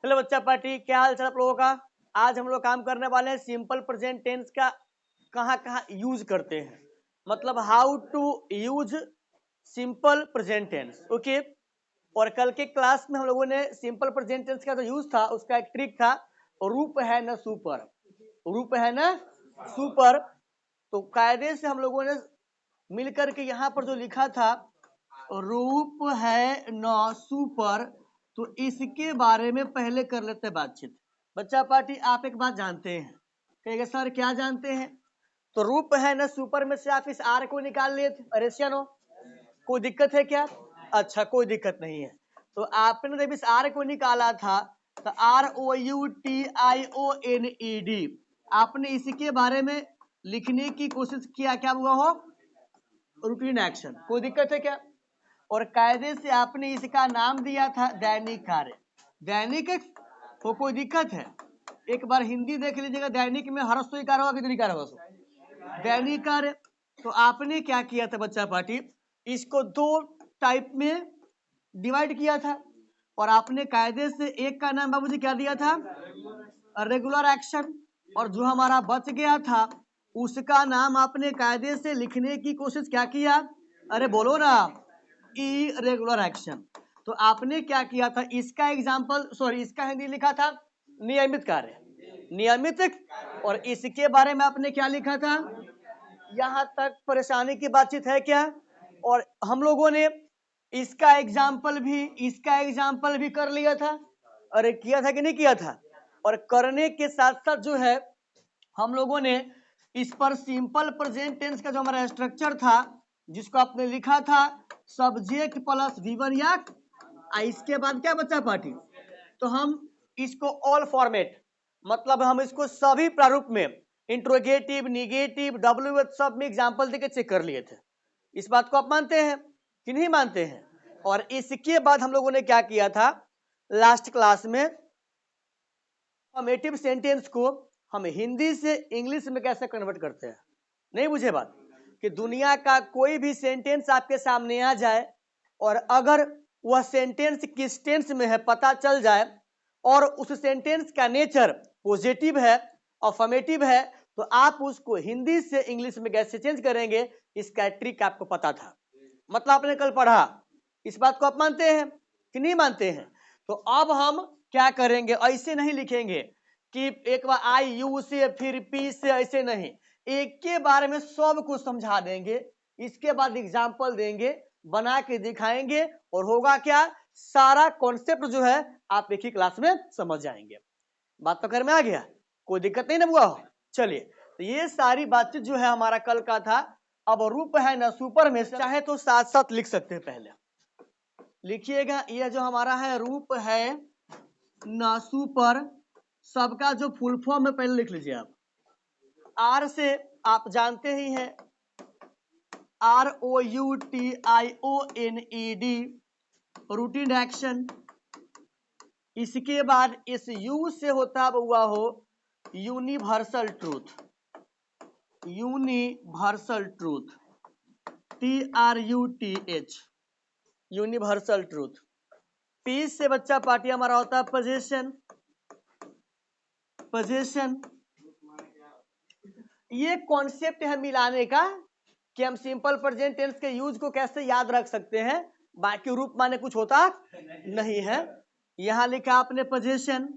चलो बच्चा पार्टी, क्या हाल चाल आप लोगों का। आज हम लोग काम करने वाले हैं सिंपल प्रेजेंट टेंस का कहाँ कहाँ यूज करते हैं, मतलब how to use simple present tense. Okay, और कल के क्लास में हम लोगों ने सिंपल प्रेजेंट टेंस का जो यूज था उसका एक ट्रिक था, रूप है न सुपर, रूप है न सुपर। तो कायदे से हम लोगों ने मिलकर के यहाँ पर जो लिखा था रूप है न सुपर, तो इसके बारे में पहले कर लेते हैं बातचीत। बच्चा पार्टी, आप एक बात जानते हैं, कहेगा सर क्या जानते हैं। तो रूप है न सुपर में से आप इस आर को निकाल लिए थे, अरेशियनो, कोई दिक्कत है क्या? अच्छा, कोई दिक्कत नहीं है। तो आपने जब इस आर को निकाला था तो ROUTIONED, आपने इसके बारे में लिखने की कोशिश किया, क्या हुआ हो? Routine action. कोई दिक्कत है क्या? और कायदे से आपने इसका नाम दिया था दैनिक कार्य। दैनिक को कोई दिक्कत है? एक बार हिंदी देख लीजिएगा, दैनिक में हर्ष कार होगा, कितनी कार होगा? दैनिक कार्य। तो आपने क्या किया था बच्चा पार्टी, इसको दो टाइप में डिवाइड किया था, और आपने कायदे से एक का नाम बाबूजी क्या दिया था? Regular action. और जो हमारा बच गया था उसका नाम आपने कायदे से लिखने की कोशिश क्या किया? अरे बोलो ना, इरेगुलर एक्शन। तो आपने क्या किया था, इसका एग्जाम्पल, सॉरी इसका हिंदी लिखा था नियमित कार्य, नियमित। और इसके बारे में आपने क्या लिखा था? यहां तक परेशानी की बातचीत है क्या? और हम लोगों ने इसका एग्जाम्पल भी कर लिया था। अरे किया था कि नहीं किया था? और करने के साथ साथ जो है हम लोगों ने इस पर सिंपल प्रेजेंट टेंस का जो हमारा स्ट्रक्चर था, जिसको आपने लिखा था सब्जेक्ट प्लस V1 या इसके बाद क्या बचा पार्टी, तो हम इसको ऑल फॉर्मेट, मतलब हम इसको सभी प्रारूप में इंट्रोगेटिव, निगेटिव, WH सब में एग्जाम्पल देके चेक कर लिए थे। इस बात को आप मानते हैं कि नहीं मानते हैं? और इसके बाद हम लोगों ने क्या किया था लास्ट क्लास में, फॉर्मेटिव सेंटेंस को हम हिंदी से इंग्लिश में कैसे कन्वर्ट करते हैं। नहीं बुझे बात? कि दुनिया का कोई भी सेंटेंस आपके सामने आ जाए और अगर वह सेंटेंस किस टेंस में है पता चल जाए, और उस सेंटेंस का नेचर पॉजिटिव है, अफर्मेटिव है, तो आप उसको हिंदी से इंग्लिश में कैसे चेंज करेंगे, इसका ट्रिक आपको पता था, मतलब आपने कल पढ़ा। इस बात को आप मानते हैं कि नहीं मानते हैं? तो अब हम क्या करेंगे, ऐसे नहीं लिखेंगे कि एक बार IU से फिर P से, ऐसे नहीं, एक के बारे में सब कुछ समझा देंगे, इसके बाद एग्जाम्पल देंगे, बना के दिखाएंगे, और होगा क्या, सारा कॉन्सेप्ट जो है आप एक ही क्लास में समझ जाएंगे। बात तो कर में आ गया, कोई दिक्कत नहीं ना हुआ हो? चलिए, तो ये सारी बातचीत जो है हमारा कल का था। अब रूप है न सुपर में चाहे तो साथ साथ लिख सकते हैं, पहले लिखिएगा, ये जो हमारा है रूप है न सुपर, सबका जो फुल फॉर्म है पहले लिख लीजिए आप। आर से आप जानते ही हैं ROUTIONED, रूटीन एक्शन। इसके बाद इस U से होता हुआ हो universal truth, universal truth, TRUTH, universal truth. P से बच्चा पार्टी हमारा होता है पोजीशन, पोजीशन। ये कॉन्सेप्ट है मिलाने का कि हम सिंपल प्रेजेंट टेंस के यूज को कैसे याद रख सकते हैं, बाकी रूप माने कुछ होता नहीं है। यहां लिखा आपने पोजीशन,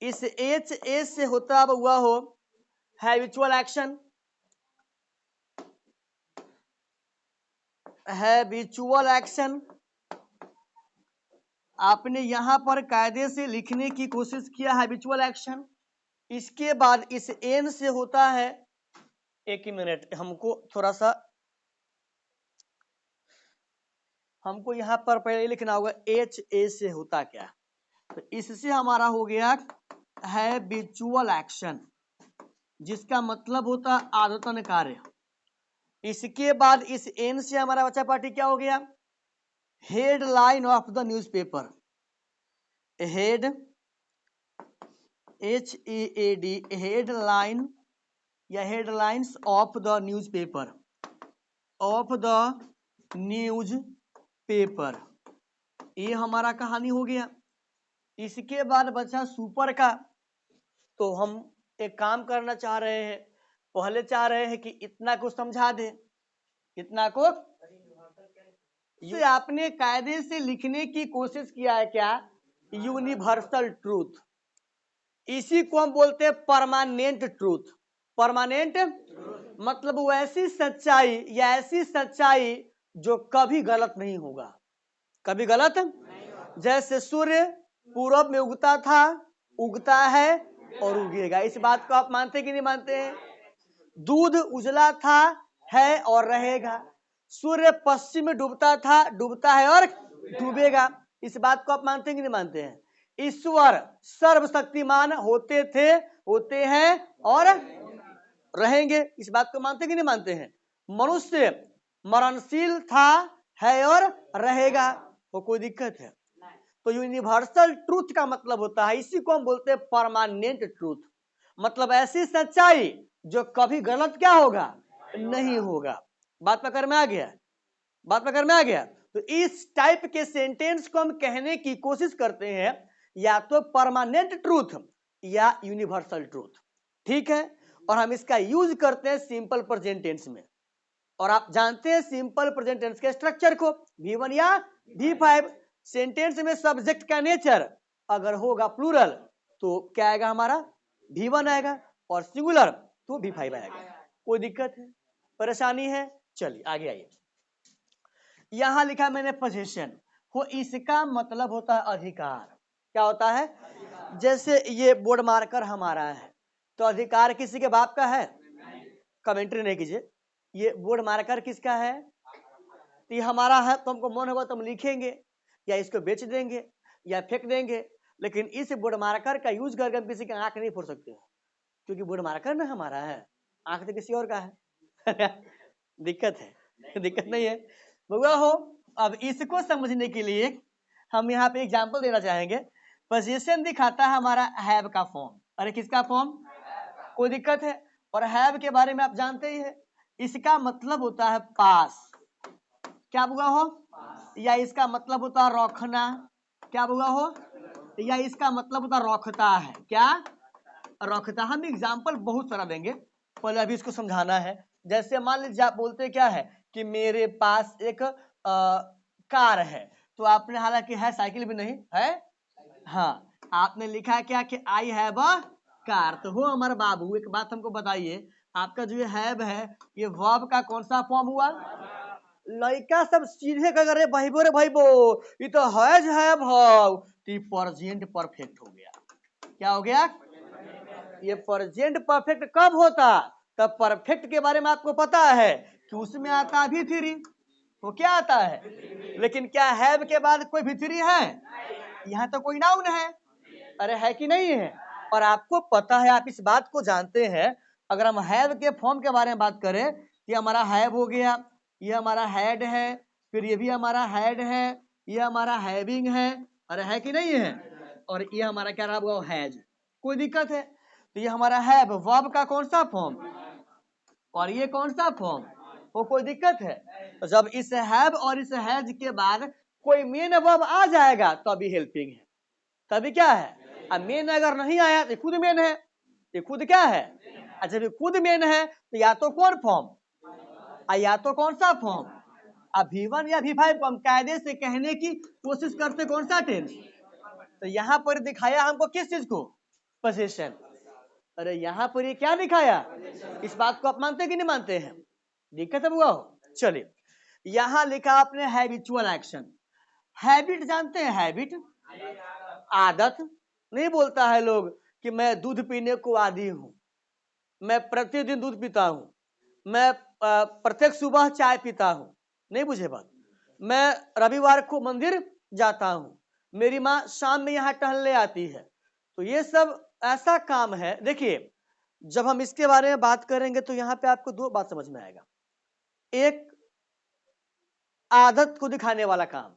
इस HA से होता हुआ हो हैबिचुअल एक्शन, हैबिचुअल एक्शन। आपने यहां पर कायदे से लिखने की कोशिश किया हैबिचुअल एक्शन। इसके बाद इस N से होता है, एक ही मिनट, हमको यहां पर पहले लिखना होगा HA से होता क्या, तो इससे हमारा हो गया हैबिचुअल एक्शन, जिसका मतलब होता आदतन कार्य। इसके बाद इस N से हमारा बच्चा पार्टी क्या हो गया, headline of the newspaper, head HEAD, headline या headlines of the newspaper, of the newspaper, ये हमारा कहानी हो गया। इसके बाद बचा सुपर का। तो हम एक काम करना चाह रहे हैं, पहले चाह रहे हैं कि इतना को समझा दे, इतना को ये आपने कायदे से लिखने की कोशिश किया है क्या, यूनिवर्सल ट्रूथ। इसी को हम बोलते हैं परमानेंट ट्रूथ। परमानेंट मतलब वो ऐसी सच्चाई या ऐसी सच्चाई जो कभी गलत नहीं होगा, कभी गलत। जैसे सूर्य पूरब में उगता था, उगता है और उगेगा, इस बात को आप मानते कि नहीं मानते हैं। दूध उजला था, है और रहेगा। सूर्य पश्चिम में डूबता था, डूबता है और डूबेगा, इस बात को आप मानते हैं कि नहीं मानते हैं। ईश्वर सर्वशक्तिमान होते थे, होते हैं और रहेंगे, इस बात को मानते कि नहीं मानते हैं। मनुष्य मरणशील था, है और रहेगा, तो कोई दिक्कत है। तो यूनिवर्सल ट्रूथ का मतलब होता है, इसी को हम बोलते हैं परमानेंट ट्रूथ। मतलब ऐसी सच्चाई जो कभी गलत क्या होगा, नहीं होगा। बात पकड़ में आ गया, बात पकड़ में आ गया। तो इस टाइप के सेंटेंस को हम कहने की कोशिश करते हैं या तो परमानेंट ट्रूथ या यूनिवर्सल ट्रूथ, ठीक है। और हम इसका यूज करते हैं सिंपल प्रेजेंट टेंस में। और आप जानते हैं सिंपल प्रेजेंट टेंस के स्ट्रक्चर को, V1 या V5। सेंटेंस में सब्जेक्ट का नेचर अगर होगा प्लूरल तो क्या आएगा हमारा, V1 आएगा, और सिंगुलर तो V5 आएगा। कोई दिक्कत है, परेशानी है? चलिए आगे आइए। यहां लिखा मैंने पोजीशन, वो इसका मतलब होता है अधिकार। क्या होता है? जैसे ये बोर्ड मार्कर हमारा है, तो अधिकार किसी के बाप का है? कमेंट्री नहीं कीजिए। ये बोर्ड मार्कर किसका है? तो ये हमारा है, तो हमको मन होगा तो हम लिखेंगे या इसको बेच देंगे या फेंक देंगे। लेकिन इस बोर्ड मार्कर का यूज करके हम किसी की आंख नहीं फोड़ सकते, क्योंकि बोर्ड मार्कर ना हमारा है, आंख तो किसी और का है। दिक्कत है? दिक्कत नहीं है बउआ हो। अब इसको समझने के लिए हम यहाँ पे एग्जाम्पल देना चाहेंगे। पोजीशन दिखाता है हमारा हैव का फॉर्म। अरे किसका फॉर्म? कोई दिक्कत है? और हैव के बारे में आप जानते ही है, इसका मतलब होता है पास। क्या हुआ हो? या इसका मतलब होता है रखना। क्या हुआ हो? या इसका मतलब होता रखता है। क्या रखता? हम एग्जाम्पल बहुत सारा देंगे, पहले अभी इसको समझाना है। जैसे मान लीजिए आप बोलते क्या है कि मेरे पास एक कार है, तो आपने, हालांकि है साइकिल भी नहीं है, हाँ, आपने लिखा है क्या कि आई हैव अ कार। तो हो अमर बाबू, एक बात हमको बताइए, आपका जो ये हैव है, ये वर्ब का कौन सा फॉर्म हुआ? लड़का सब सीधे कह रहे भाईबो रे भाईबो, ये तो हैज है भाव, तो प्रेजेंट परफेक्ट हो गया। क्या हो गया? ये प्रेजेंट परफेक्ट कब होता? तब परफेक्ट के बारे में आपको पता है कि उसमें आता भी थ्री, वो क्या आता है। लेकिन क्या हैव के बाद कोई भी थ्री है? यहाँ तो कोई नाउन है, अरे है कि नहीं है? और आपको पता है, आप इस बात को जानते हैं, अगर हम हैव के फॉर्म के बारे में बात करें, ये हमारा हैव हो गया, ये हमारा हैड है, फिर ये भी हमारा हैड है, ये हमारा हैविंग है, अरे है कि नहीं है? और ये हमारा क्या रहा, हैज। कोई दिक्कत है? तो ये हमारा हैव वर्ब का कौन सा फॉर्म, और ये कौन सा फॉर्म, वो कोई दिक्कत है? तो जब इस हैव और इस हैज के बाद कोई मेन वर्ब आ जाएगा तो अभी हेल्पिंग है, तभी क्या है। अब मेन अगर नहीं आया तो खुद मेन है, ये खुद क्या है। अच्छा, जब खुद मेन है तो या तो कौन फॉर्म, या तो कौन सा फॉर्म। अब V1 या V5 को हम कायदे से कहने की कोशिश करते कौन सा टेंस। तो यहाँ पर दिखाया हमको किस चीज को, पोजीशन। अरे यहाँ पर ये क्या दिखाया, इस बात को आप मानते कि नहीं मानते हैं? दिक्कत है बुआ हो। चलिए, यहाँ लिखा आपने हैबिचुअल एक्शन। हैबिट जानते हैं? हैबिट आदत। नहीं बोलता है लोग कि मैं दूध पीने को आदी हूं, मैं प्रतिदिन दूध पीता हूं, मैं प्रत्येक सुबह चाय पीता हूं। नहीं बुझे बात? मैं रविवार को मंदिर जाता हूं, मेरी माँ शाम में यहाँ टहलने आती है। तो ये सब ऐसा काम है। देखिए, जब हम इसके बारे में बात करेंगे तो यहाँ पे आपको दो बात समझ में आएगा। एक आदत को दिखाने वाला काम,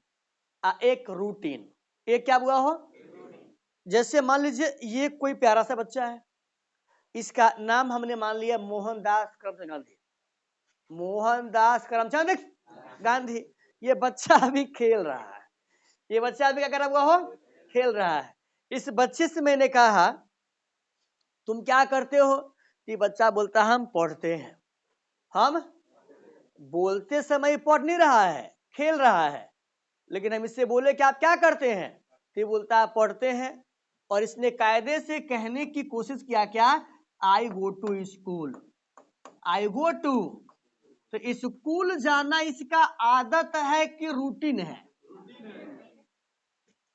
एक रूटीन। एक क्या हुआ हो? जैसे मान लीजिए ये कोई प्यारा सा बच्चा है, इसका नाम हमने मान लिया मोहनदास करमचंद गांधी। मोहनदास करमचंद गांधी। ये बच्चा अभी खेल रहा है, ये बच्चा अभी क्या कर रहा हुआ हो, खेल रहा है। इस बच्चे से मैंने कहा तुम क्या करते हो? कि बच्चा बोलता हम पढ़ते हैं। हम बोलते समय पढ़ नहीं रहा है, खेल रहा है। लेकिन हम इससे बोले कि आप क्या करते हैं? तो बोलता है पढ़ते हैं। और इसने कायदे से कहने की कोशिश किया क्या? I go to school, I go to. तो स्कूल जाना इसका आदत है कि रूटीन है?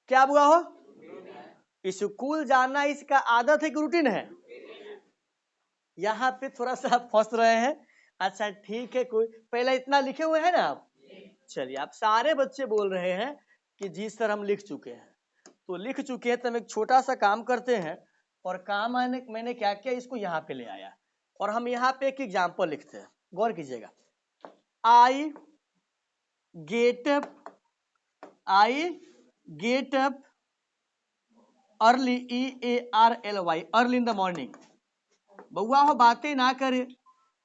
क्या हुआ हो? स्कूल जाना इसका आदत है कि रूटीन है? यहाँ पे थोड़ा सा आप फंस रहे हैं। अच्छा ठीक है, कोई पहले इतना लिखे हुए हैं ना आप? चलिए, आप सारे बच्चे बोल रहे हैं कि जी सर हम लिख चुके हैं। तो लिख चुके हैं तो हम एक छोटा सा काम करते हैं। और काम मैंने क्या किया, इसको यहाँ पे ले आया और हम यहाँ पे एक एग्जाम्पल लिखते हैं। गौर कीजिएगा। I get up early, EARLY, early in the morning. बउआ हो बातें ना करे,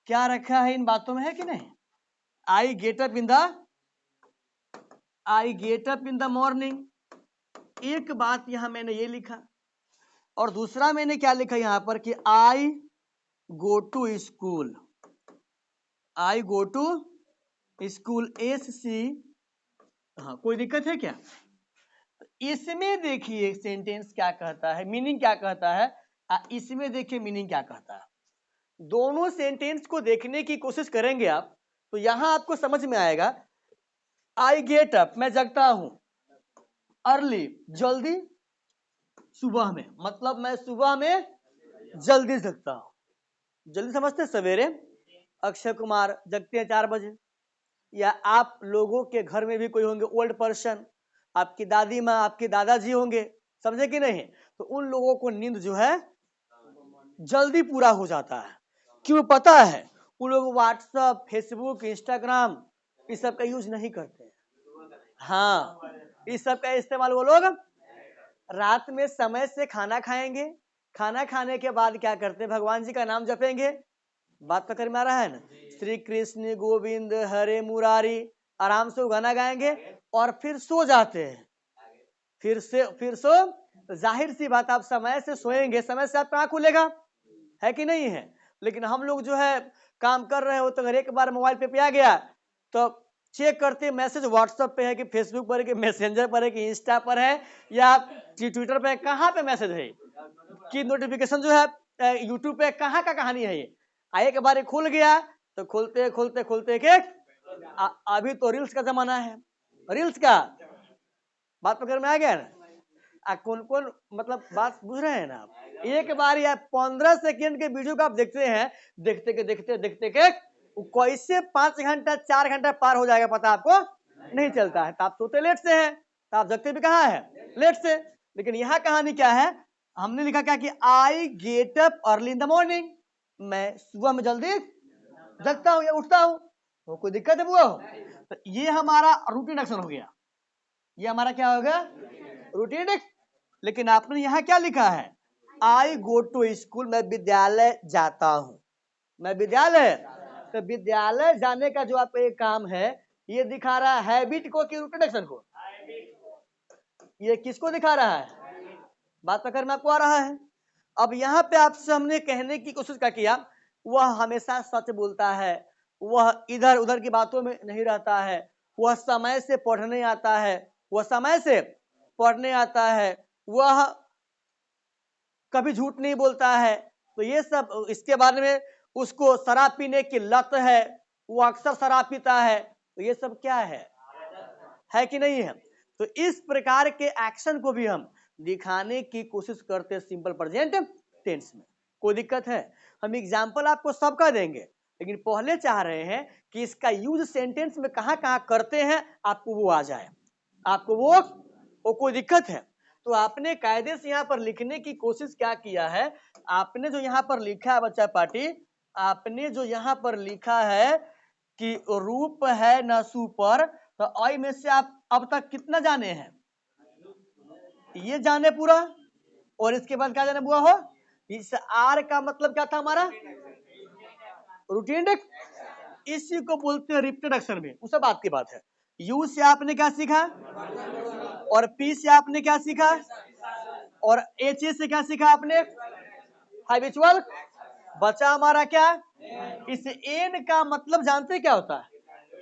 क्या रखा है इन बातों में, है कि नहीं? I get up in the morning. एक बात यहां मैंने ये लिखा और दूसरा मैंने क्या लिखा यहां पर कि I go to school, I go to school, SC। हाँ, कोई दिक्कत है क्या? इसमें देखिए सेंटेंस क्या कहता है, मीनिंग क्या कहता है। इसमें देखिए मीनिंग क्या कहता है। दोनों सेंटेंस को देखने की कोशिश करेंगे आप तो यहां आपको समझ में आएगा। आई गेट अप, मैं जगता हूं। अर्ली, जल्दी, सुबह में, मतलब मैं सुबह में जल्दी जगता हूं। जल्दी समझते, सवेरे। अक्षय कुमार जगते हैं 4 बजे। या आप लोगों के घर में भी कोई होंगे ओल्ड पर्सन, आपकी दादी माँ, आपके दादाजी होंगे, समझे कि नहीं? तो उन लोगों को नींद जो है जल्दी पूरा हो जाता है। क्यों पता है? उन लोग व्हाट्सएप, फेसबुक, इंस्टाग्राम इस सब का यूज नहीं करते। हाँ, इस सब का इस्तेमाल वो लोग रात में समय से खाना खाएंगे। खाना खाने के बाद क्या करते हैं? भगवान जी का नाम जपेंगे। बात पकड़ में आ रहा है ना? श्री कृष्ण गोविंद हरे मुरारी, आराम से गाना गाएंगे और फिर सो जाते हैं। फिर सो, तो जाहिर सी बात, आप समय से सोएंगे, समय से आपका आंख खुलेगा, है कि नहीं है? लेकिन हम लोग जो है काम कर रहे हो तो अगर एक बार मोबाइल पे आ गया तो चेक करते मैसेज व्हाट्सएप पे है कि फेसबुक पर है कि मैसेंजर पर है कि इंस्टा पर है या ट्विटर पे, कहाँ पे मैसेज है कि नोटिफिकेशन जो है यूट्यूब पे कहाँ का कहानी है ये। एक बार खुल गया तो खोलते खोलते खोलते के अभी तो रील्स का जमाना है। रील्स का बात पकड़ में आ गया ना? कौन कौन, मतलब बात बुझ रहे हैं ना आप? एक बार या 15 सेकंड के वीडियो को आप देखते हैं, देखते के कैसे 5 घंटा 4 घंटा पार हो जाएगा पता आपको नहीं चलता है। तो आप सोते लेट से हैं, तो आप जगते भी कहाँ है? लेट से। लेकिन यहाँ कहानी क्या है? हमने लिखा क्या कि I get up early in the morning, मैं सुबह में जल्दी जगता हूँ या उठता हूँ। तो कोई दिक्कत है वो? तो ये हमारा रूटीन एक्शन हो गया। ये हमारा क्या होगा? Routine action. लेकिन आपने यहाँ क्या लिखा है? आई गो टू स्कूल, मैं विद्यालय जाता हूं। मैं विद्यालय, तो विद्यालय जाने का जो आपका एक काम है, ये दिखा रहा है हैबिट को कि रूटीन एक्शन को? ये किसको दिखा रहा है? बात पकड़ में आपको आ रहा है? अब यहाँ पे आपसे हमने कहने की कोशिश क्या किया, वह हमेशा सच बोलता है, वह इधर उधर की बातों में नहीं रहता है, वह समय से पढ़ने आता है, वह समय से पढ़ने आता है, वह कभी झूठ नहीं बोलता है। तो ये सब इसके बारे में, उसको शराब पीने की लत है, वो अक्सर शराब पीता है। तो ये सब क्या है कि नहीं है? तो इस प्रकार के एक्शन को भी हम दिखाने की कोशिश करते हैं सिंपल प्रेजेंट टेंस में। कोई दिक्कत है? हम एग्जाम्पल आपको सबका देंगे, लेकिन पहले चाह रहे हैं कि इसका यूज सेंटेंस में कहां कहां करते हैं आपको वो आ जाए, आपको वो कोई दिक्कत है? तो आपने कायदे से यहाँ पर लिखने की कोशिश क्या किया है, आपने जो यहाँ पर लिखा है बच्चा पार्टी, आपने जो यहाँ पर लिखा है कि रूप है न सुपर, तो आई में से आप अब तक कितना जाने हैं? ये जाने पूरा। और इसके बाद क्या जाने हुआ हो? इस आर का मतलब क्या था हमारा? रूटीन। इसी को बोलते हैं रिपीटेड एक्शन में, उस बात की बात है। यू से आपने क्या सीखा और पी से आपने क्या सीखा? और एच से क्या सीखा आपने? हैबिचुअल। बचा हमारा क्या? इस एन का मतलब जानते क्या होता है?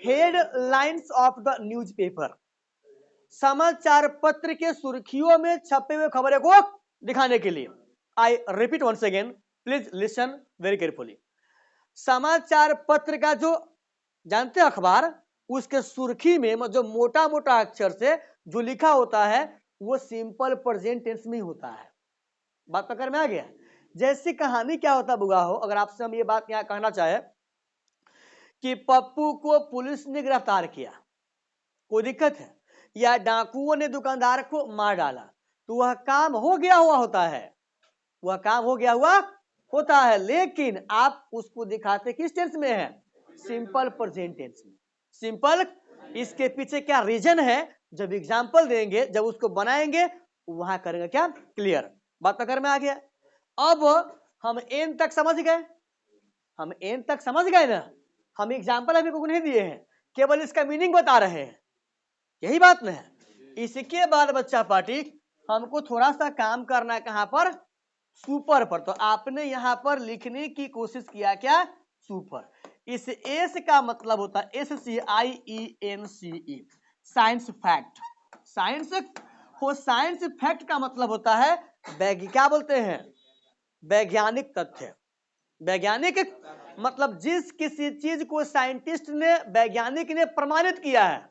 हेडलाइंस ऑफ द न्यूज़पेपर, समाचार पत्र के सुर्खियों में छपे हुए खबरें को दिखाने के लिए। I repeat once again, please listen very carefully. समाचार पत्र का जो जानते हैं अखबार, उसके सुर्खी में जो मोटा मोटा अक्षर से जो लिखा होता है वो सिंपल प्रेजेंट टेंस में होता है। बात पकड़ में आ गया? जैसी कहानी क्या होता बुआ हो, अगर आपसे हम ये बात यहाँ कहना चाहे कि पप्पू को पुलिस ने गिरफ्तार किया, कोई दिक्कत है, या डाकुओं ने दुकानदार को मार डाला, तो वह काम हो गया हुआ होता है, वह काम हो गया हुआ होता है, लेकिन आप उसको दिखाते किस टेंस में है? सिंपल प्रेजेंट टेंस में। सिंपल, इसके पीछे क्या रीजन है? जब एग्जाम्पल देंगे, जब उसको बनाएंगे, वहां करेंगे क्या? क्लियर। बात पकड़ में आ गया? अब हम एन तक समझ गए, हम एन तक समझ गए ना? हम एग्जाम्पल अभी को नहीं दिए हैं, केवल इसका मीनिंग बता रहे हैं, यही बात ना है। इसके बाद बच्चा पार्टी हमको थोड़ा सा काम करना है, कहां पर? सुपर पर। तो आपने यहां पर लिखने की कोशिश किया क्या? सुपर। इस एस का मतलब होता है SCIENCE, साइंस फैक्ट। साइंस हो, साइंस फैक्ट का मतलब होता है क्या बोलते हैं? वैज्ञानिक तथ्य। वैज्ञानिक मतलब जिस किसी चीज को साइंटिस्ट ने, वैज्ञानिक ने प्रमाणित किया है।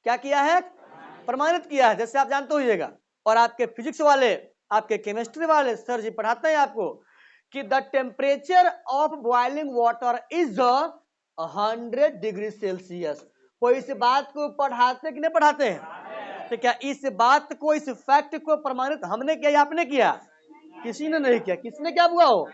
क्या किया है? प्रमाणित किया है। जैसे आप जानते होइएगा, और आपके फिजिक्स वाले, आपके केमिस्ट्री वाले सर जी पढ़ाते हैं आपको कि the temperature of boiling water is 100 degree Celsius. कोई इस बात को पढ़ाते कि नहीं पढ़ाते हैं? तो क्या इस बात को, इस फैक्ट को प्रमाणित हमने किया या आपने किया? किसी ने नहीं किया। किसने क्या हुआ हो?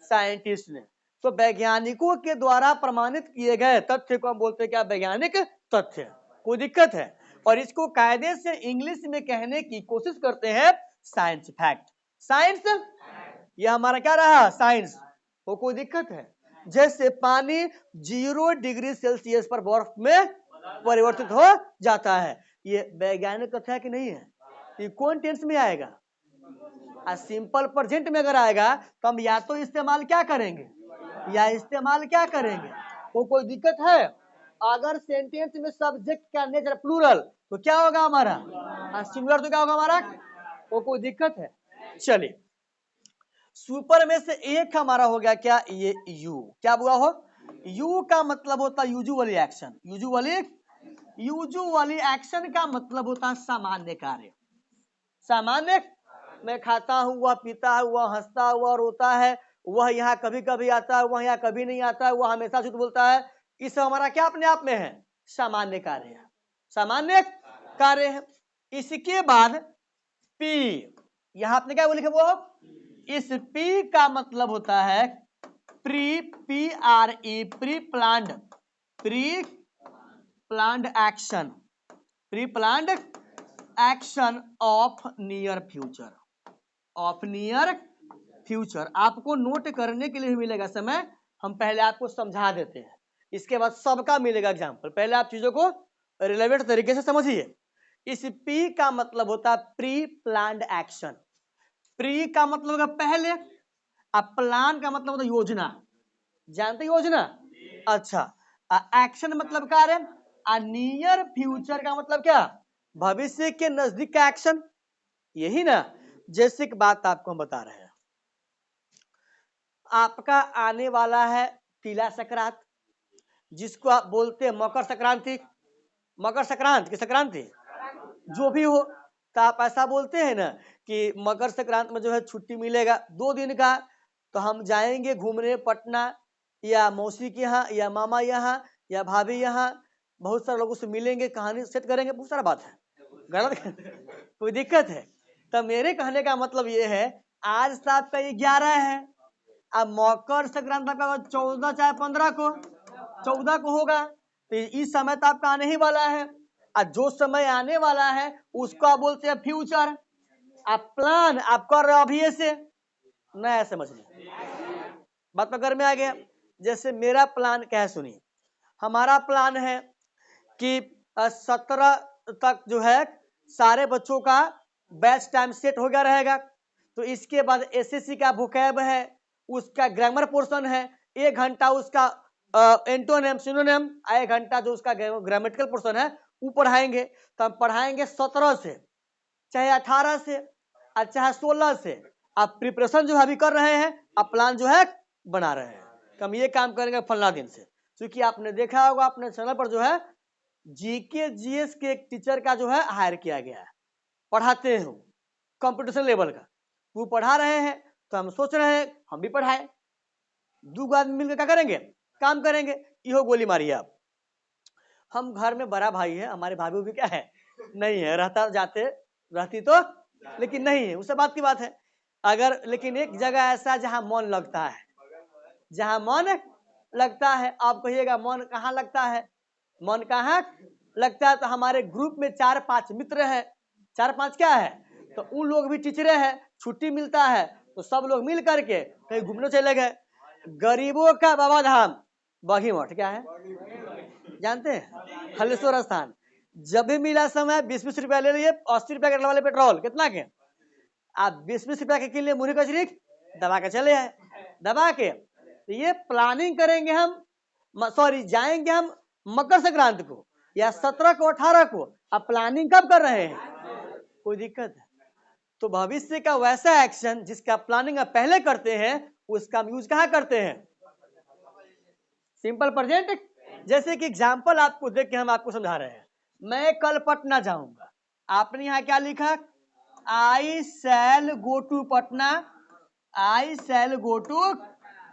साइंटिस्ट ने। तो वैज्ञानिकों के द्वारा प्रमाणित किए गए तथ्य को हम बोलते हैं क्या? वैज्ञानिक तथ्य। कोई दिक्कत है? और इसको कायदे से इंग्लिश में कहने की कोशिश करते हैं साइंस फैक्ट। साइंस, ये हमारा क्या रहा? साइंस। वो कोई दिक्कत है? जैसे पानी 0 डिग्री सेल्सियस पर बर्फ में परिवर्तित हो जाता है, ये वैज्ञानिक तथ्य है कि नहीं है? ये कौन टेंस में आएगा? सिंपल प्रेजेंट में अगर आएगा तो हम या तो इस्तेमाल क्या करेंगे, या इस्तेमाल क्या करेंगे। वो कोई दिक्कत है? अगर सेंटेंस में सब्जेक्ट का नेचर प्लूरल तो क्या होगा हमारा? सिंगुलर तो क्या होगा हमारा? वो कोई दिक्कत है? चलिए, सुपर में से एक हमारा हो गया क्या? ये यू। क्या हुआ हो? यू का मतलब होता है यूजुअली एक्शन। यूजुअली एक्शन का मतलब होता है सामान्य कार्य। सामान्य, मैं खाता हूँ, वह पीता है, वह हंसता है, वह रोता है, वह यहाँ कभी कभी आता है, वह यहाँ कभी नहीं आता है, वह हमेशा झूठ बोलता है, इस हमारा क्या अपने आप में है? सामान्य कार्य है। सामान्य कार्य है। इसके बाद पी, यहाँ आपने क्या लिखे? वो इस पी का मतलब होता है PRE, pre planned, pre planned action, pre planned action of near future, of near future. आपको नोट करने के लिए मिलेगा समय, हम पहले आपको समझा देते हैं, इसके बाद सबका मिलेगा एग्जाम्पल। पहले आप चीजों को रिलेवेंट तरीके से समझिए। इस पी का मतलब होता है प्री प्लान्ड एक्शन। प्री का मतलब होगा पहले, अब प्लान का मतलब होता है योजना। जानते योजना? अच्छा, एक्शन मतलब कार्य, नियर फ्यूचर का मतलब क्या? भविष्य के नजदीक का एक्शन, यही ना। जैसे कि बात आपको हम बता रहे हैं, आपका आने वाला है तिला संक्रांत, जिसको आप बोलते हैं मकर संक्रांति। मकर संक्रांति की संक्रांति जो भी हो, तो आप ऐसा बोलते हैं ना कि मकर संक्रांति में जो है छुट्टी मिलेगा 2 दिन का, तो हम जाएंगे घूमने पटना, या मौसी के यहाँ, या मामा यहाँ, या भाभी यहाँ, बहुत सारे लोगों से मिलेंगे, कहानी सेट करेंगे, बहुत सारा बात है। गलत? कोई दिक्कत है? तो मेरे कहने का मतलब ये है, आज तो आपका 11 है, अब मकर संक्रांति आपका 14 चाहे 15 को, 14 को होगा, तो इस समय तो आपका आने ही वाला है। और जो समय आने वाला है उसको आप बोलते हैं फ्यूचर। आप प्लान आप कर रहे हो अभी से, नया समझिए। बात पकड़ में आ गया? जैसे मेरा प्लान क्या है सुनिए, हमारा प्लान है कि 17 तक जो है सारे बच्चों का बैच टाइम सेट हो गया रहेगा। तो इसके बाद एसएससी का वोकैब है, उसका ग्रामर पोर्शन है, 1 घंटा उसका एंटोनिम सिनोनिम, 1 घंटा जो उसका ग्रामेटिकल पोर्शन है वो पढ़ाएंगे। तो हम पढ़ाएंगे 17 से, चाहे 18 से और चाहे 16 से। आप प्रिपरेशन जो अभी कर रहे हैं, आप प्लान जो है बना रहे हैं कि हम ये काम करेंगे फलना दिन से। क्योंकि आपने देखा होगा अपने चैनल पर जो है जीके जीएस के एक टीचर का जो है हायर किया गया है, पढ़ाते हैं कंपटीशन लेवल का, वो पढ़ा रहे हैं। तो हम सोच रहे हैं हम भी पढ़ाए, 2 आदमी मिलकर क्या करेंगे, काम करेंगे। इहो गोली मारिए आप। हम घर में बड़ा भाई है, हमारे भाभी भी क्या है नहीं है, रहता जाते रहती तो, लेकिन नहीं है, उससे बात की बात है। अगर लेकिन एक जगह ऐसा जहां मन लगता है, जहां मन लगता है, आप कहिएगा मन कहाँ लगता है, मन कहाँ लगता है। तो हमारे ग्रुप में 4-5 मित्र है, 4-5 क्या है, तो उन लोग भी टीचरे हैं, छुट्टी मिलता है तो सब लोग मिल करके कहीं घूमने चले गए। गरीबों का बाबा धाम बागी मठ क्या है जानते हैं, हलेश्वर स्थान। जब भी मिला समय 20-20 रुपया ले लिए, 80 रुपया के वाले पेट्रोल कितना के, आप 20-20 रुपया के लिए मुरही कचरी दबा के चले आए, दबा के। तो ये प्लानिंग करेंगे हम, सॉरी जाएंगे हम मकर संक्रांति को या 17 को 18 को। अब प्लानिंग कब कर रहे हैं, कोई दिक्कत है तो भविष्य का वैसा एक्शन जिसका प्लानिंग आप पहले करते हैं उसका हम यूज कहाँ करते हैं, सिंपल प्रेजेंट। जैसे कि एग्जांपल आपको देख के हम आपको समझा रहे हैं, मैं कल पटना जाऊंगा, आपने यहाँ क्या लिखा, I shall go to Patna, I shall go to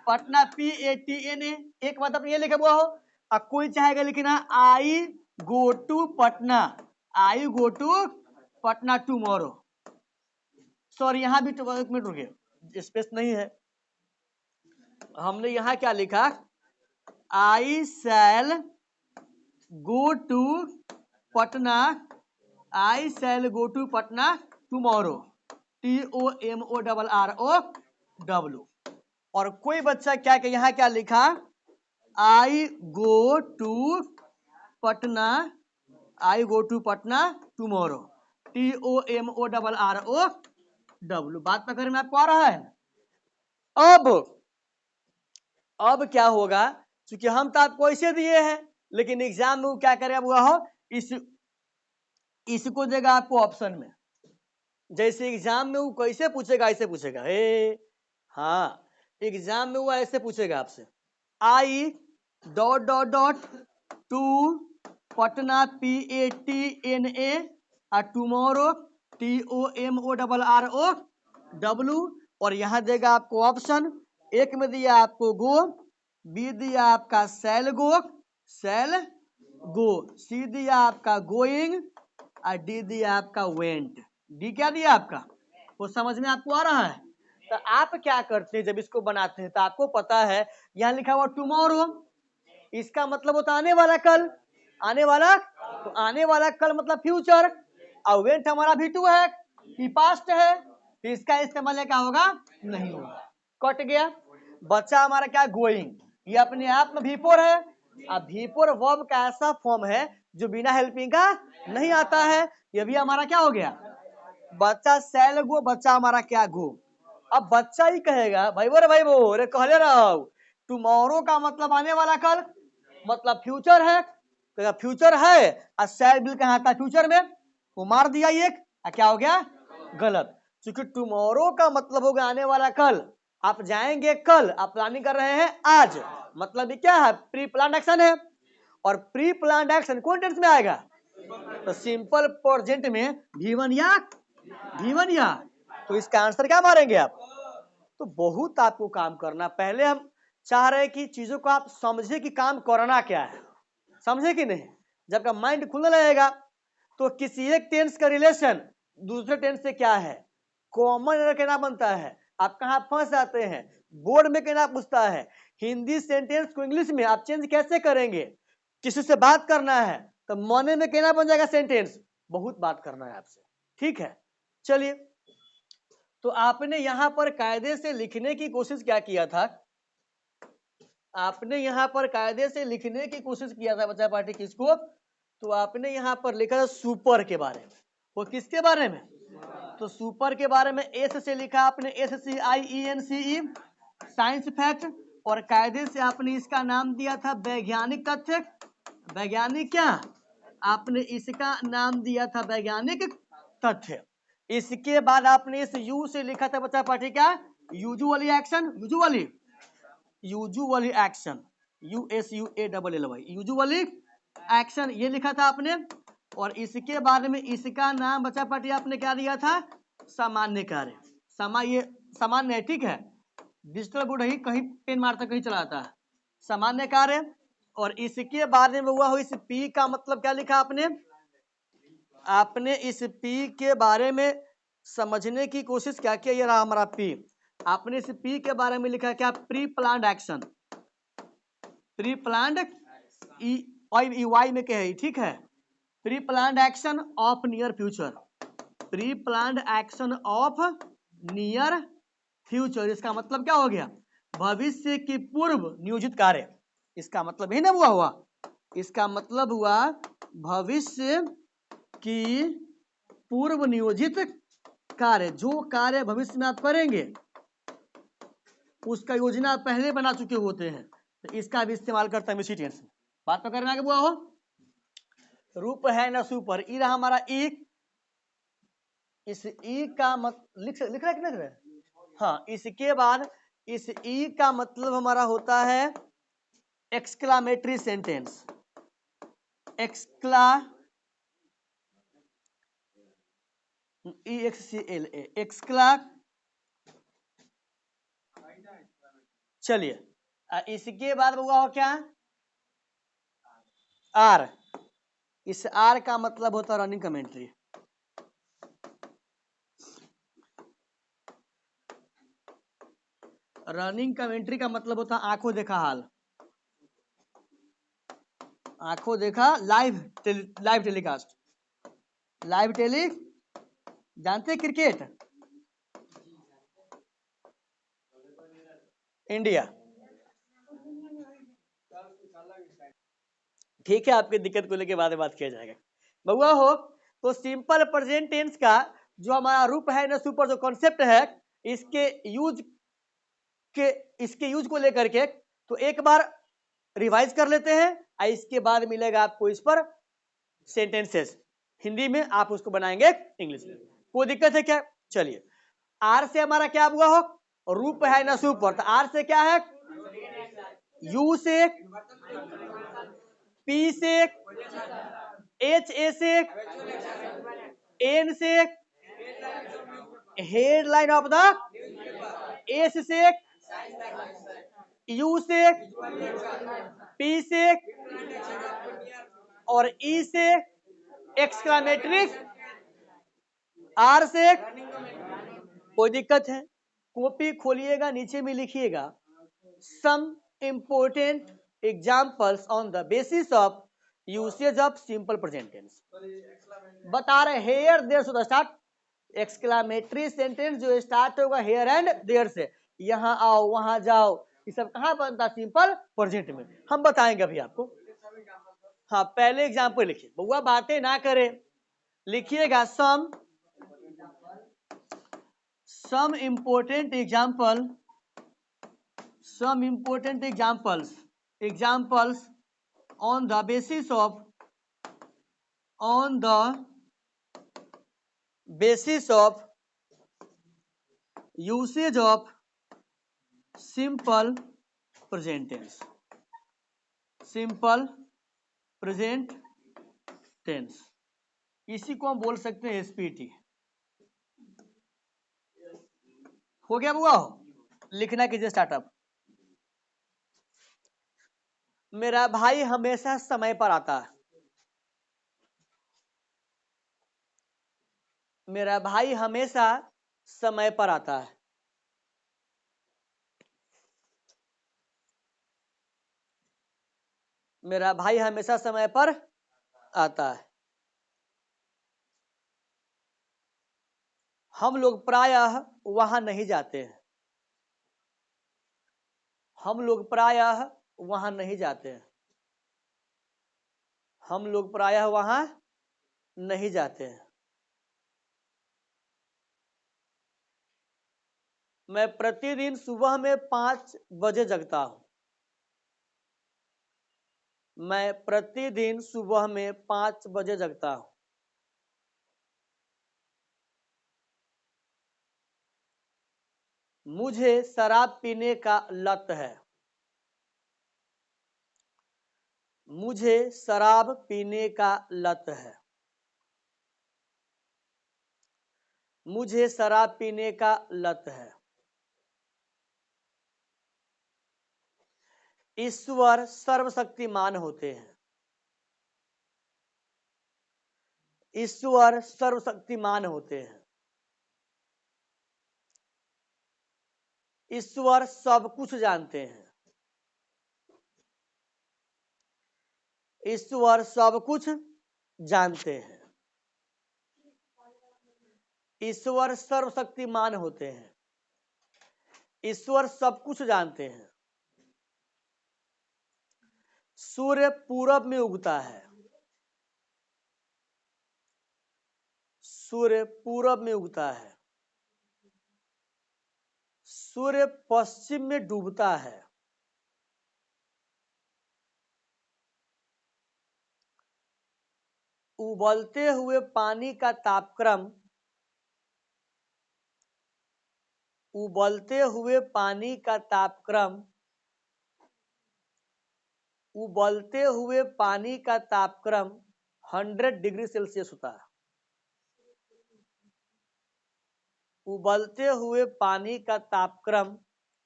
Patna, PATNA। एक मतलब ये लिखा हुआ हो, अब कोई चाहेगा लिखना I go to Patna, I go to Patna tomorrow. Sorry यहाँ भी 1 मिनट रुकिए, स्पेस नहीं है। हमने यहाँ क्या लिखा, I shall go to Patna, I shall go to Patna tomorrow, TOMORROW। और कोई बच्चा क्या कि यहाँ क्या लिखा, I go to Patna, I go to Patna tomorrow, TOMORROW। बात पकड़ में आपको आ रहा है। अब क्या होगा, क्योंकि हम तो आपको ऐसे दिए हैं, लेकिन एग्जाम में वो क्या करेगा, हुआ हो इसको देगा आपको ऑप्शन में। जैसे एग्जाम में वो कैसे पूछेगा, ऐसे पूछेगा, हाँ एग्जाम में वो ऐसे पूछेगा आपसे, I dot dot dot to Patna PATNA और टुमारो TOMORROW। और यहाँ देगा आपको ऑप्शन, एक में दिया आपको गो, बी दिया आपका सेल गो, सी दिया आपका गोइंग और डी दिया आपका वेंट। डी क्या दिया आपका, वो समझ में आपको आ रहा है। तो आप क्या करते हैं जब इसको बनाते हैं, तो आपको पता है यहाँ लिखा हुआ टुमारो, इसका मतलब होता आने वाला कल, आने वाला, तो आने वाला कल मतलब फ्यूचर, और वेंट हमारा V2 है कि पास्ट है, तो इसका इस्तेमाल क्या होगा, नहीं होगा, कट गया। बच्चा हमारा क्या, गोइंग, ये अपने आप में V4 है। अब V4 वर्ब का ऐसा फॉर्म है जो बिना हेल्पिंग का नहीं आता है, ये भी हमारा क्या हो गया, बच्चा सेल गो, बच्चा हमारा क्या गो। अब बच्चा ही कहेगा भाई वो रे कहले रहो, टुमारो का मतलब आने वाला कल, मतलब फ्यूचर है, तो फ्यूचर है और सेल बिल कहाँ था, फ्यूचर में, वो मार दिया एक, क्या हो गया, गलत। क्योंकि टुमारो का मतलब हो गया आने वाला कल, आप जाएंगे कल, आप प्लानिंग कर रहे हैं आज, मतलब क्या है, प्री प्लान एक्शन है। और प्री प्लान एक्शन कौन टेंस में आएगा, तो सिंपल प्रेजेंट में V1 या, तो इसका आंसर क्या मारेंगे आप। तो बहुत आपको काम करना, पहले हम चाह रहे हैं कि चीजों को आप समझे कि काम करना क्या है, समझे कि नहीं। जब का माइंड खुलने लगेगा तो किसी एक टेंस का रिलेशन दूसरे टेंस से क्या है, कॉमन एरर कहना बनता है, आप कहाँ फंस जाते हैं, बोर्ड में कहना पूछता है, हिंदी सेंटेंस को इंग्लिश में आप चेंज कैसे करेंगे, किसी से बात करना है तो मने में कहना बन जाएगा सेंटेंस, बहुत बात करना है आपसे, ठीक है। चलिए, तो आपने यहां पर कायदे से लिखने की कोशिश क्या किया था, आपने यहां पर कायदे से लिखने की कोशिश किया था बच्चा पार्टी किसको, तो आपने यहां पर लिखा था सुपर के बारे में। वो किसके बारे में, तो सुपर के बारे में एस से लिखा आपने, SCIENCE, साइंस फैक्ट। और कायदे से आपने इसका नाम दिया था वैज्ञानिक तथ्य। वैज्ञानिक क्या, आपने इसका नाम दिया था वैज्ञानिक तथ्य। इसके बाद आपने इस यू से लिखा था बच्चा पार्टी क्या, usually action, usually action, USUALLY, usually action, ये लिखा था आपने। और इसके बारे में इसका नाम बच्चा पार्टी आपने क्या दिया था, सामान्य कार्य। ये सामान्य है, ठीक है, डिजिटल बोर्ड है, कहीं पेन मारता कहीं चलाता है, सामान्य कार्य। और इसके बारे में हुआ हो, इस पी का मतलब क्या लिखा आपने, आपने इस पी के बारे में समझने की कोशिश क्या किया, ये रहा हमारा पी। आपने इस पी के बारे में लिखा क्या, pre planned action, pre planned वाई में क्या है, ठीक है, pre planned action of near future, pre planned action of near future. इसका मतलब क्या हो गया, भविष्य की पूर्व नियोजित कार्य। इसका मतलब ही ना हुआ, इसका मतलब हुआ भविष्य की पूर्व नियोजित कार्य। जो कार्य भविष्य में आप करेंगे उसका योजना पहले बना चुके होते हैं, तो इसका भी इस्तेमाल करता है टेंस में। बात तो करना आगे बुआ हो, रूप है ना सुपर, ई रहा हमारा ई। इस ई का लिख रहा है कि नहीं, हाँ। इसके बाद इस ई का मतलब हमारा होता है एक्सक्लामेटरी सेंटेंस, एक्सक्ला। चलिए, इसके बाद हुआ हो क्या, आर। इस आर का मतलब होता है रनिंग कमेंट्री। रनिंग कमेंट्री का मतलब होता है आंखों देखा हाल, आंखों देखा लाइव टेलीकास्ट, लाइव टेली, जानते हैं क्रिकेट इंडिया, ठीक है, आपकी दिक्कत को लेके बाद में बात किया जाएगा बउआ हो। तो सिंपल प्रेजेंट टेंस का जो हमारा रूप है ना सुपर, जो कॉन्सेप्ट है, इसके यूज को लेकर के तो एक बार रिवाइज कर लेते हैं, और इसके बाद मिलेगा आपको इस पर सेंटेंसेस हिंदी में, आप उसको बनाएंगे इंग्लिश में। कोई दिक्कत है क्या, चलिए। आर से हमारा क्या हुआ हो, रूप है ना सुपर, तो आर से क्या है, यू से, पी से, एच ए से, एन से, हेडलाइन ऑफ द, एस से, यू से, पी से, और ई से एक्सक्लामेटरी, आर से। कोई दिक्कत है, कॉपी खोलिएगा, नीचे में लिखिएगा some important examples on the basis of usage of simple present tense. बता रहे हेयर देयर से स्टार्ट, एक्सक्लामेटरी सेंटेंस जो स्टार्ट होगा हेयर एंड देयर से, यहां आओ वहां जाओ, ये सब कहां बनता, सिंपल प्रेजेंट में। हम बताएंगे अभी आपको। हाँ, पहले एग्जाम्पल लिखिए बउआ, बातें ना करें, लिखिएगा some important examples on the basis of usage of simple present tense, इसी को हम बोल सकते हैं एसपीटी। हो गया बुआ, लिखना कीजिए स्टार्टअप। मेरा भाई हमेशा समय पर आता है, मेरा भाई हमेशा समय पर आता है, मेरा भाई हमेशा समय पर आता है। हम लोग प्रायः वहां नहीं जाते हैं, हम लोग प्रायः वहां नहीं जाते हैं, हम लोग प्रायः वहां नहीं जाते हैं। मैं प्रतिदिन सुबह में 5 बजे जगता हूं। मैं प्रतिदिन सुबह में 5 बजे जगता हूं। मुझे शराब पीने का लत है। मुझे शराब पीने का लत है। मुझे शराब पीने का लत है। ईश्वर सर्वशक्तिमान होते हैं। ईश्वर सर्वशक्तिमान होते हैं। ईश्वर सब कुछ जानते हैं। ईश्वर सब कुछ जानते हैं। ईश्वर सर्वशक्तिमान होते हैं। ईश्वर सब कुछ जानते हैं। सूर्य पूरब में उगता है। सूर्य पूरब में उगता है। सूर्य पश्चिम में डूबता है। उबलते हुए पानी का तापक्रम उबलते हुए पानी का तापक्रम उबलते हुए पानी का तापक्रम 100 डिग्री सेल्सियस होता है। उबलते हुए पानी का तापक्रम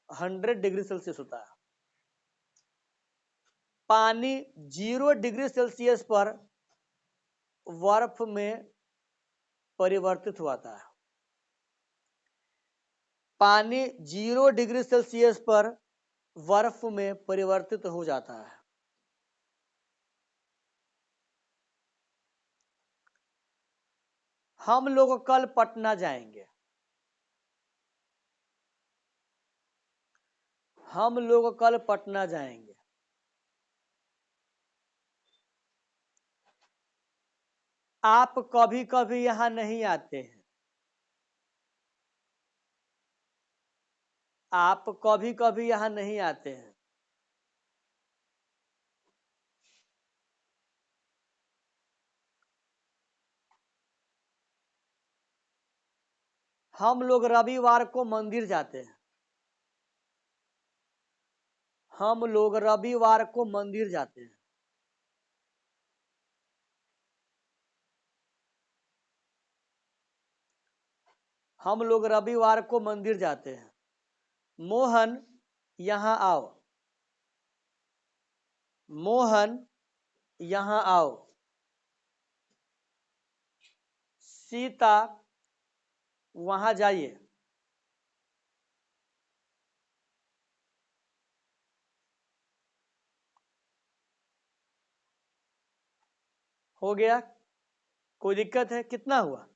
100 डिग्री सेल्सियस होता है। पानी 0 डिग्री सेल्सियस पर बर्फ में परिवर्तित होता है। पानी 0 डिग्री सेल्सियस पर बर्फ में परिवर्तित हो जाता है। हम लोग कल पटना जाएंगे। हम लोग कल पटना जाएंगे। आप कभी कभी यहां नहीं आते हैं। आप कभी कभी यहां नहीं आते हैं। हम लोग रविवार को मंदिर जाते हैं। हम लोग रविवार को मंदिर जाते हैं। हम लोग रविवार को मंदिर जाते हैं। मोहन यहां आओ। मोहन यहां आओ। सीता वहां जाइए। हो गया? कोई दिक्कत है? कितना हुआ?